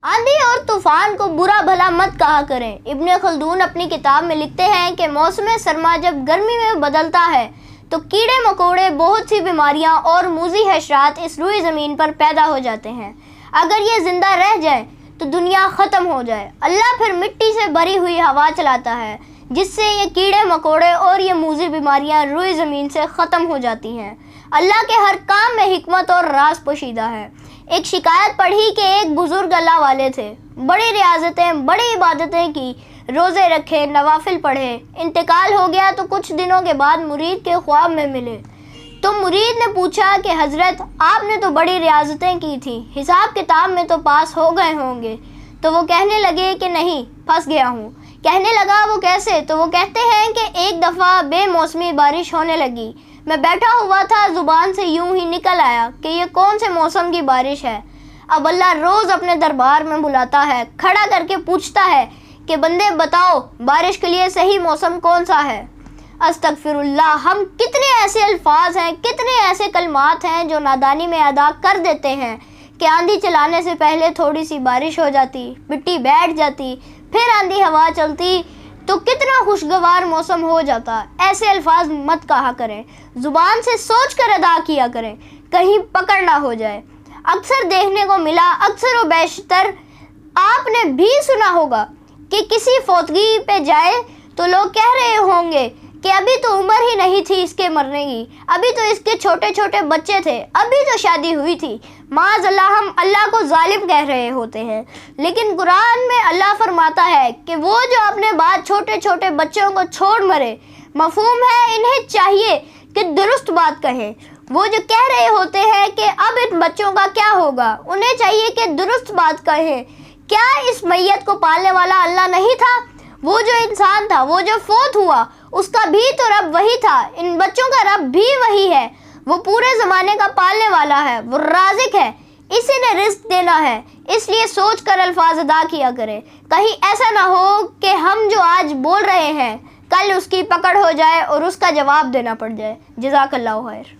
आंधी और तूफान को बुरा भला मत कहा करें। इब्न खल्दून अपनी किताब में लिखते हैं कि मौसम सरमा जब गर्मी में बदलता है तो कीड़े मकोड़े, बहुत सी बीमारियां और मूजी हशरात इस रुई ज़मीन पर पैदा हो जाते हैं। अगर ये ज़िंदा रह जाए तो दुनिया ख़त्म हो जाए। अल्लाह फिर मिट्टी से भरी हुई हवा चलाता है जिससे ये कीड़े मकोड़े और ये मूजी बीमारियां रुई ज़मीन से ख़त्म हो जाती हैं। अल्लाह के हर काम में हिकमत और राज पोशीदा है। एक शिकायत पढ़ी कि एक बुजुर्ग अल्लाह वाले थे, बड़ी रियाजतें, बड़ी इबादतें की, रोज़े रखे, नवाफिल पढ़े। इंतकाल हो गया तो कुछ दिनों के बाद मुरीद के ख्वाब में मिले। तो मुरीद ने पूछा कि हज़रत, आपने तो बड़ी रियाजतें की थी, हिसाब किताब में तो पास हो गए होंगे। तो वो कहने लगे कि नहीं, फंस गया हूँ। कहने लगा वो कैसे? तो वो कहते हैं कि एक दफ़ा बेमौसमी बारिश होने लगी, मैं बैठा हुआ था, ज़ुबान से यूं ही निकल आया कि ये कौन से मौसम की बारिश है। अब अल्लाह रोज़ अपने दरबार में बुलाता है, खड़ा करके पूछता है कि बंदे बताओ बारिश के लिए सही मौसम कौन सा है। अस्तगफिरुल्लाह, हम कितने ऐसे अल्फाज हैं, कितने ऐसे कलमात हैं जो नादानी में अदा कर देते हैं कि आंधी चलाने से पहले थोड़ी सी बारिश हो जाती, मिट्टी बैठ जाती, फिर आंधी हवा चलती तो कितना खुशगवार मौसम हो जाता। ऐसे अल्फाज मत कहा करें, ज़ुबान से सोच कर अदा किया करें, कहीं पकड़ ना हो जाए। अक्सर देखने को मिला, अक्सर व बेशतर आपने भी सुना होगा कि किसी फौतगी पे जाए तो लोग कह रहे होंगे कि अभी तो उम्र ही नहीं थी इसके मरने की, अभी तो इसके छोटे छोटे बच्चे थे, अभी तो शादी हुई थी। माज़अल्लाह, हम अल्लाह को जालिम कह रहे होते हैं, लेकिन कुरान में अल्लाह फरमाता है कि वो जो अपने बाद छोटे छोटे बच्चों को छोड़ मरे, मफहूम है इन्हें चाहिए कि दुरुस्त बात कहें। वो जो कह रहे होते हैं कि अब इन बच्चों का क्या होगा, उन्हें चाहिए कि दुरुस्त बात कहें। क्या इस मैयत को पालने वाला अल्लाह नहीं था? वो जो इंसान था, वो जो फौत हुआ, उसका भी तो रब वही था, इन बच्चों का रब भी वही है। वो पूरे ज़माने का पालने वाला है, वो राज़िक है, इसी ने रिज़्क देना है। इसलिए सोच कर अल्फाज अदा किया करें, कहीं ऐसा ना हो कि हम जो आज बोल रहे हैं कल उसकी पकड़ हो जाए और उसका जवाब देना पड़ जाए। जज़ाकल्लाहु खैर।